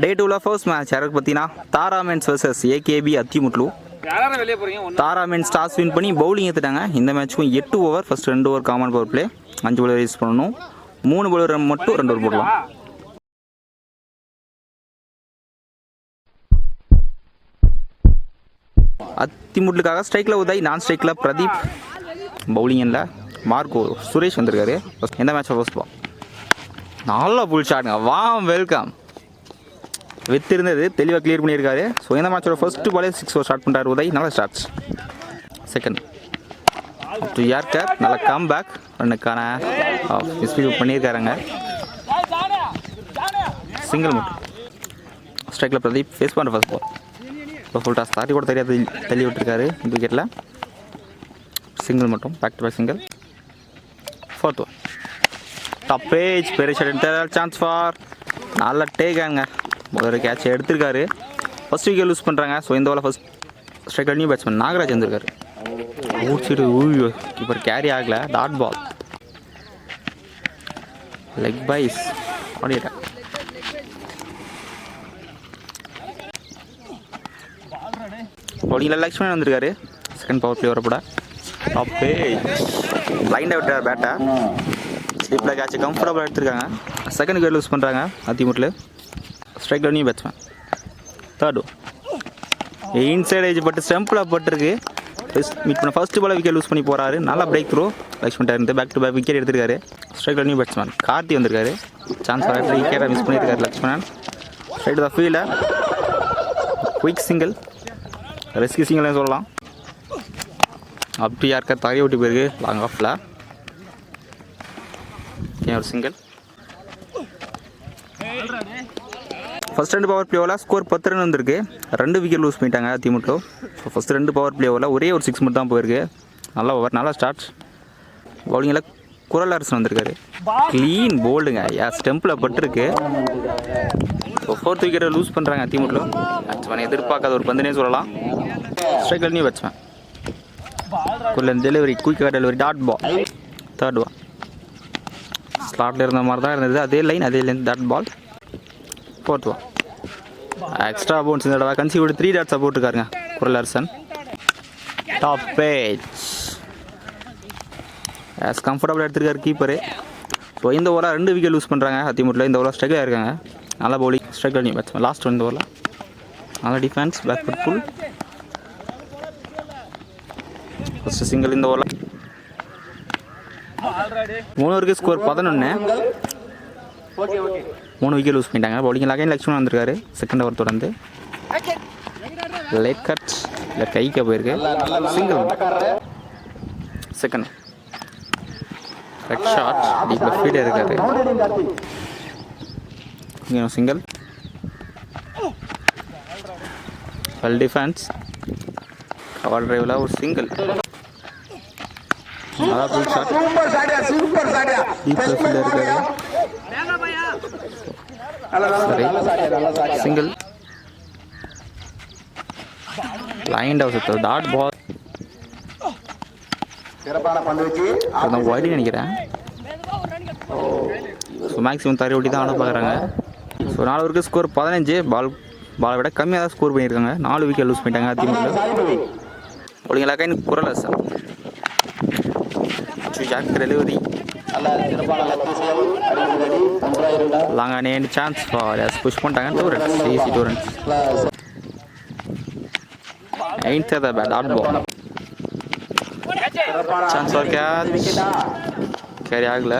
டே 2ல first match யாருக்கு பார்த்தீங்கன்னா தாரா men's vs AKP Athimutlu. தாரா men's toss win பண்ணி பவுலிங் ஏற்றுட்டாங்க. இந்த மேட்ச்சுக்கும் 8 over, first 2 over common power play, 5 bowler use பண்ணணும், 3 bowler மட்டும் 2 ஓவர் போடலாம். அத்திமுட்லுக்காக ஸ்ட்ரைக்கில் உதய், நான் ஸ்ட்ரைக்கில் பிரதீப், பவுலிங்கில் மார்க்கோ சுரேஷ் வந்திருக்காரு. எந்த மேட்ச் ஃபர்ஸ்ட் பால் நல்ல புல் ஷாட்டுங்க, வாம் வெல்கம். வித்து இருந்தது தெளிவாக கிளியர் பண்ணியிருக்காரு. ஸோ இந்த மேட்சோட ஃபர்ஸ்ட் பாலே 6 ஓவர் ஸ்டார்ட் பண்ணுறாரு உதய், நல்ல ஸ்டார்ட்ஸ். செகண்ட் டு யார்கர், நல்ல கம் பேக் ரன்னுக்கான மிஸ்பீட் பண்ணியிருக்காருங்க. சிங்கிள் மட்டும் ஸ்ட்ரைக்கில் பிரதீப் ஃபேஸ் பண்ணுற ஃபர்ஸ்ட் பால். இப்போ ஃபுல் டாஸ் தாட்டி கூட தெரியாது தள்ளி விட்டுருக்காரு இந்த விக்கெட்டில். சிங்கிள் மட்டும், back to back single. Fourth one top பேஜ், பெரிய ஷாட், சான்ஸ் ஃபார் நல்ல டேக்காங்க. ஒரு கேட்ச் எடுத்திருக்காரு. ஃபர்ஸ்ட் விக்கெட் லூஸ் பண்ணுறாங்க. ஸோ இந்த ஓவரில் first striker new batsman Nagaraj வந்திருக்காரு. ஊச்சிட்டு ஊயோ கீப்பர் கேரி ஆகலை, டாட் பால், லெக் பைஸ் ஓடிட்டேன். பவுலிங்கில் லக்ஷ்மணன் வந்திருக்காரு. செகண்ட் பவர் பிளே வரப்பட டாப் பேஜ் லைண்டாக விட்டார் பேட்டை. ஸ்லிப்பில் கேட்ச் கம்ஃபர்டபுளாக எடுத்திருக்காங்க. செகண்ட் விக்கெட் லூஸ் பண்ணுறாங்க அத்திமுட்லு. ஸ்ட்ரைக்கில் new batsman. Third inside age பட்டு ஸ்டம்பில் பட்டிருக்கு. மீட் பண்ண ஃபர்ஸ்ட் பால் விக்கெட் லூஸ் பண்ணி போகிறாரு. நல்லா பிரேக் த்ரூ லக்ஷ்மணன் இருந்து பேக் டு பேக் விக்கெட் எடுத்திருக்காரு. ஸ்ட்ரைக்கில் நியூ பேட்ஸ்மேன் கார்த்தி வந்திருக்காரு. சான்ஸ் ஃபார் விக்கெட்டை மிஸ் பண்ணியிருக்காரு Lakshmanan. Straight the fielder, quick single, risky சிங்கிள்னு சொல்லலாம். அப்படி யாருக்கா தரையை ஓட்டி போயிருக்கு லாங் ஆஃபில். ஒரு சிங்கிள். ஃபர்ஸ்ட் 2 பவர் பிளேவில் ஸ்கோர் 10 ரன் வந்திருக்கு. 2 விக்கெட் லூஸ் பண்ணிட்டாங்க அத்திமுட்லு. ஸோ ஃபர்ஸ்ட் 2 பவர் பிளேவில் ஒரே ஒரு 6 மட்டும் தான் போயிருக்கு. நல்ல ஓவர், நல்லா ஸ்டார்ட். பவுலிங்கில் குரல் அரசன் வந்திருக்காரு. க்ளீன் போல்டுங்க, ஸ்டெம்பில் பட்டிருக்கு. ஸோ 4th விக்கெட்டை லூஸ் பண்ணுறாங்க அத்திமுட்லு. பேட்ஸ்மேன் எதிர்பார்க்காத ஒரு பந்துனே சொல்லலாம். ஸ்ட்ரைக்கில் நியூ பேட்ஸ்மேன். குள்ளன் டெலிவரி, குயிக்காக delivery, dot ball. Third one ஸ்லாட்டில் இருந்த மாதிரி தான் இருந்தது, அதே லைன் அதே line, dot ball. Fourth one extra bounce. இந்த தடவை கன்சீவ் 3 டாட்ஸாக போட்டுருக்காருங்க குரல் அரசன். டாப் பேஜ் கம்ஃபர்டபுளாக எடுத்திருக்காரு கீப்பரு. ஸோ இந்த ஓவராக 2 விக்கெட் லூஸ் பண்ணுறாங்க அத்திமுட்ல. இந்த ஓவராக ஸ்ட்ரைக்காக இருக்காங்க. நல்லா பவுலிங், ஸ்ட்ரைக்கில் நியூ பேட்ஸ்மேன். லாஸ்ட் ஒன் இந்த ஓவரில் நல்லா defence, back foot full. First single இந்த ஓவரில். 3 ஓவருக்கு ஸ்கோர் 11. 3 விக்கெட் லூஸ் பண்ணிட்டாங்க. பவுலிங் அகைன் லக்ஷ்மணன் வந்திருக்காரு. செகண்ட் ஓவர் தொடர்ந்து லேட் கட், இல்லை கைக்கு போயிருக்கு. சிங்கிள். செகண்ட் ரெட் ஷாட், டீப்பில் ஃபீல்டர் இருக்காரு. சிங்கிள். வெல் டிஃபென்ஸ், கவர் டிரைவில் ஒரு சிங்கிள். நல்லா புல் ஷாட், டீப்பில் ஃபீல்டர் இருக்காரு. சரி, single. Line house dot ball. Wide நினைக்கிறேன். ஸோ மேக்ஸிமம் தறி ஓட்டி தான் ஆட பார்க்குறாங்க. ஸோ 4 ஓவருக்கு ஸ்கோர் 15. பாலை விட கம்மியாக தான் ஸ்கோர் பண்ணியிருக்காங்க. 4 விக்கெட் லூஸ் பண்ணிட்டாங்க அதிமுக. அப்படிங்களா கைன் குரல் sir delivery long on end, chance for push பண்ணிட்டாங்க. 2 runs, easy 2 runs. 9th the bat, dot ball. Chance for catch, carry ஆகல.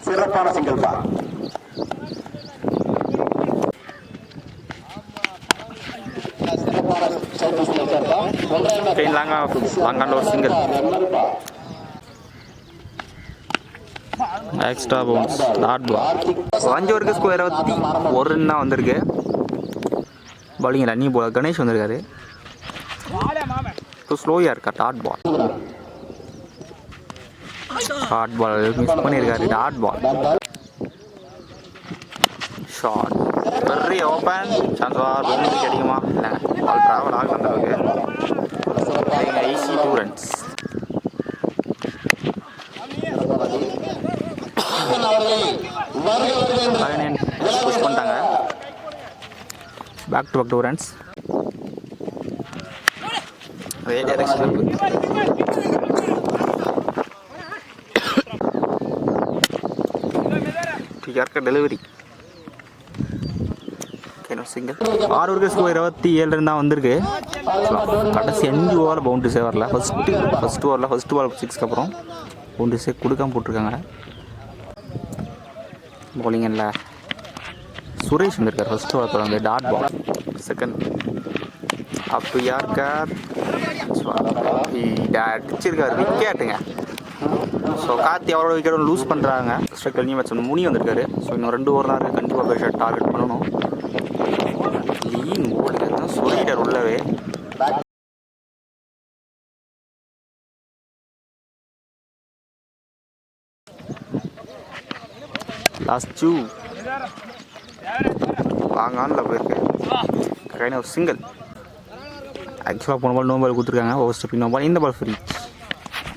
சிறப்பான சிங்கிள் பால். லாங் ஆன் ஒரு single. Extra bounce, dot ball. 5 ஓவருக்கு score 21 run தான் வந்திருக்கு. Bowling runny போல கணேஷ் வந்திருக்காரு. ஸ்லோயாக இருக்கா, dot ball. Dot ball miss பண்ணியிருக்காரு. Dot ball shot, very open, chance for bowling கிடைக்குமா? இல்லை, பால் ட்ராவல் ஆகும் அந்த அளவுக்கு. Easy 2 runs. புஷ் பண்ணிட்டாங்க. Back to 2 runs. அதே டைரக்ஷன் யாருக்கா டெலிவரி சிங்கிள். 6 ஓவருக்கு ஸ்கோர் 27 தான் வந்திருக்கு. கடைசி 5 ஓவரில் பவுண்டரிஸே வரல. ஃபஸ்ட் ஓவரில் ஃபஸ்ட் பால் 6க்கு அப்புறம் பவுண்டரிஸே கொடுக்காம போட்டிருக்காங்க. பவுலிங் இல்லை சுரேஷ் வந்திருக்கார். ஃபஸ்ட் ஓவர் தொடர்ந்து dot ball. Second up to yorker அடிச்சிருக்காரு விக்கெட்டுங்க. ஸோ கார்த்தி அவரோட விக்கெட் லூஸ் பண்ணுறாங்க. ஸ்ட்ரைக் நியூ மேட்ச் முனி வந்திருக்காரு. ஸோ இன்னும் 2 ஓவர் தான் இருக்குது. கண்டிப்பாக பெரிய ஷாட் டார்கெட் பண்ணணும். லீன் போடுங்க சொல்லிட்டார் உள்ளவே. லாஸ்ட் 2 லாங் ஆனில் போயிருக்கு. கையில் ஒரு சிங்கிள். ஆக்சுவலாக போன பால் நோ பால் கொடுத்துருக்காங்க. Over stepping no ball. இந்த பால் ஃப்ரீ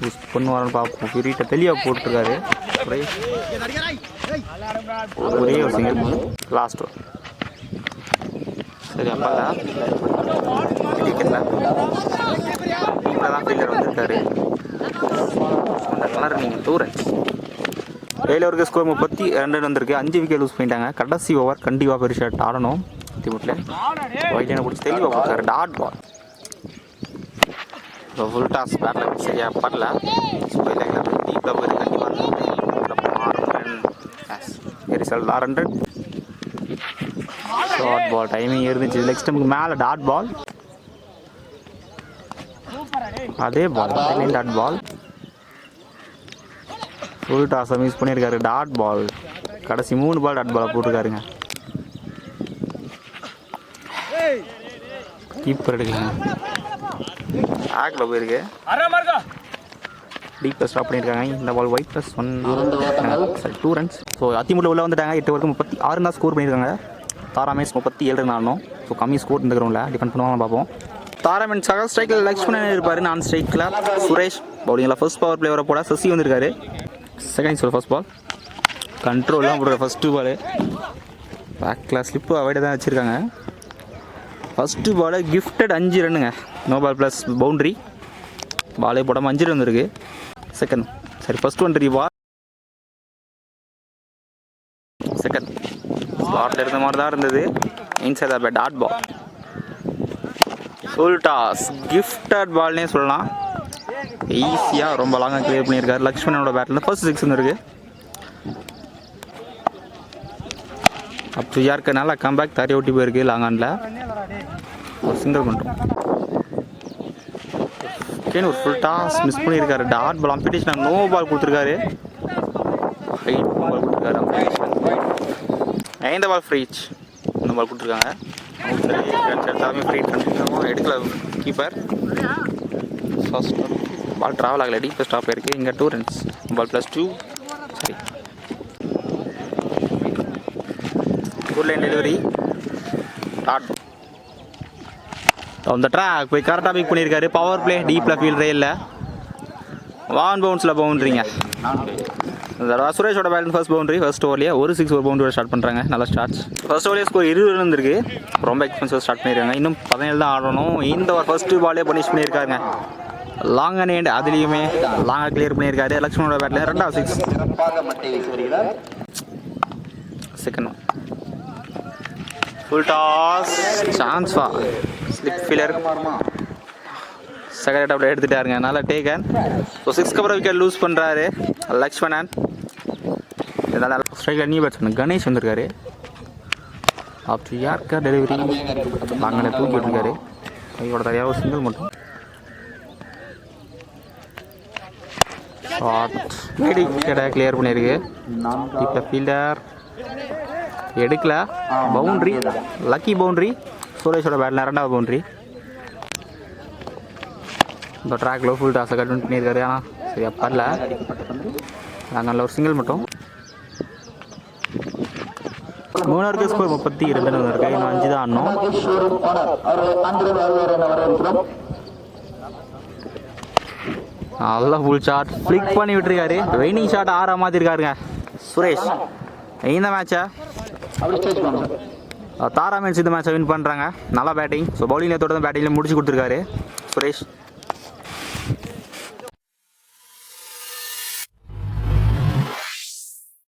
யூஸ் பண்ணுவாருன்னு பார்ப்போம். ஃப்ரீட்டை தெளிவாக போட்டுருக்காரு. ஒரே ஒரு சிங்கிள். லாஸ்ட் ஓவர் சரி அப்பா தான் ஃபீல்டர் வந்திருக்காரு. நீங்கள் 2 ரன்ஸ். 7 ஓவருக்கு ஸ்கோர் 32 வந்திருக்கு. 5 விக்கெட் லூஸ் பண்ணிட்டாங்க. கடைசி ஓவர் கண்டிப்பாக பெரிய ஷாட் ஆடணும். திமுட்டில் ஒயிட் பிடிச்சி தெளிவாக கொடுத்தாரு. Dot ball. ஃபுல் டாஸ் பேட்டில் சரியாக படல. டீப்பில் போய் கண்டிப்பாக ரிசல்ட் 600. ஷார்ட் பால் டைமிங் இருந்துச்சு. லெக் ஸ்டம்புக்கு மேலே டாட் பால். அதே பால் டாட் பால். ஃபுல் டாஸை மிஸ் பண்ணியிருக்காரு. Dot ball. கடைசி 3 பால் டாட் பாலை போட்டிருக்காருங்க. கீப்பர் எடுக்கலாம். ஆக்கில் போயிருக்கு. டீப் ஸ்டாப் பண்ணியிருக்காங்க. இந்த ball wide plus 2 runs. So அதிமுக உள்ள வந்துட்டாங்க. 8 ஓவருக்கு 36 தான் ஸ்கோர் பண்ணியிருக்காங்க. தாராமேஸ் 37 ரன் ஆடணும். ஸோ கம்மி ஸ்கோர் இந்த கிரௌண்டில் டிஃபெண்ட் பண்ணுவாங்க பார்ப்போம். தாராமேன்ஸாக ஸ்ட்ரைக்கில் லக்ஷ்மணன் இருப்பார். நான் ஸ்ட்ரைக்கில் சுரேஷ். பவுலிங்கில் ஃபர்ஸ்ட் பவர் பிளே வர போட சசி வந்திருக்காரு. செகண்ட் ஓவர் ஃபர்ஸ்ட் பால் கண்ட்ரோல்லாம் போடுற ஃபஸ்ட்டு பால். பேக்கில் ஸ்லிப்பு அவாய்டாக தான் வச்சுருக்காங்க. ஃபஸ்ட்டு பால் கிஃப்டட் 5 ரன்னுங்க. No ball plus boundary. பாலே போடாமல் 5 ரன் இருக்குது. செகண்ட் சரி ஃபஸ்ட் ஒன் பால். செகண்ட் ஸ்லாட்டில் இருந்த மாதிரி தான் இருந்தது. Inside the dot ball. Full toss gifted பால்னே சொல்லலாம். ஈஸியாக ரொம்ப லாங்காக கிளியர் பண்ணியிருக்காரு. லக்ஷ்மணனோட பேட்டில் ஃபர்ஸ்ட் 6 வந்துருக்கு. அப்போ யாருக்கு நல்லா கம்பேக் தறி ஓட்டி போயிருக்கு. லாங் ஆனில் ஒரு சிங்கிள் பண்ணுறோம். ஒரு ஃபுல் டாஸ் மிஸ் பண்ணியிருக்காரு. டாட் பால் அம்பிடேஷன் நோ பால் கொடுத்துருக்காரு. ஹைட் பால் கொடுத்துருக்காரு. 9 பால் ஃப்ரீச். இந்த பால் கொடுத்துருக்காங்க. எல்லாமே ஃப்ரீ எடுக்கல கீப்பர். ஃபர்ஸ்ட் பால் ட்ராவல் ஆகலை. டீப் ஸ்டாப் ஆயிருக்கு. இங்கே 2 ரன்ஸ். பால் ப்ளஸ் 2 சரி. Good line delivery. டாட் அந்த ட்ராக் போய் கரெக்டாக பிக் பண்ணியிருக்காரு. பவர் பிளே டீப்பில் ஃபீல்டரே இல்லை. வான் பவுன்ஸில் பவுண்ட்ரிங்க. சுரேஷோட பேட்டில் ஃபர்ஸ்ட் பவுண்ட்ரி. ஃபர்ஸ்ட் ஓவர்லேயே ஒரு 6 ஒரு பவுண்டரியோட ஸ்டார்ட் பண்ணுறாங்க. நல்லா ஸ்டார்ட்ஸ். ஃபர்ஸ்ட் ஓவர்லேயே ஸ்கோர் 20 ரன் இருந்திருக்கு. ரொம்ப எக்ஸ்பென்சிவ் ஸ்டார்ட் பண்ணியிருக்காங்க. இன்னும் 17 தான் ஆடணும். இந்த ஒரு ஃபர்ஸ்ட்டு பாலே பனிஷ் பண்ணியிருக்காங்க. லாங் அண்ட் எண்ட் அதுலேயுமே லாங்காக கிளியர் பண்ணியிருக்காரு. லக்ஷ்மணோட பேட்டில் 2வது 6. செகண்ட் ஃபுல் டாஸ் சான்ஸ்வா ஸ்லிப் ஃபீலர். செகண்ட் அப்டே எடுத்துட்டாருங்க. நல்லா டேக்கன். ஸோ 6க்கு அப்புறம் விக்கெட் லூஸ் பண்ணுறாரு லக்ஷ்மணன். இதனால் ஸ்ட்ரைக்கில் நியூ பேட்ஸ்மேன் கணேஷ் வந்திருக்காரு. அப்படி யாருக்கா டெலிவரி அங்கே தூக்கி விட்டுருக்காரு. கையோட தனியாக ஒரு சிங்கிள் மட்டும். ஷார்ட் விக்கெட்டை கிளியர் பண்ணியிருக்கு. இப்போ ஃபீல்டர் எடுக்கல. Boundary lucky boundary. சுரேஷோட பேட்டில் 2வது பவுண்ட்ரி. இந்த ட்ராக்கில் ஃபுல் டாஸை கண்டினியூ பண்ணியிருக்காரு. ஆனால் சரியா பரல. நாங்கள் ஒரு சிங்கிள் மட்டும். 3 ஓவருக்கு ஸ்கோர் 32 ரன் இருக்கு. இன்னும் 5 தான் ஆடணும். நல்லா ஃபுல் ஷாட் ஃப்ளிக் பண்ணி விட்டுருக்காரு. Waning shot 6 மாற்றிருக்காருங்க. சுரேஷ் இந்த மேட்சா தாரா மேட்ச் இந்த மேட்சை வின் பண்ணுறாங்க. நல்லா பேட்டிங். ஸோ பவுலிங்கில் தொடர்ந்து பேட்டிங்கில் முடிச்சு கொடுத்துருக்காரு சுரேஷ்.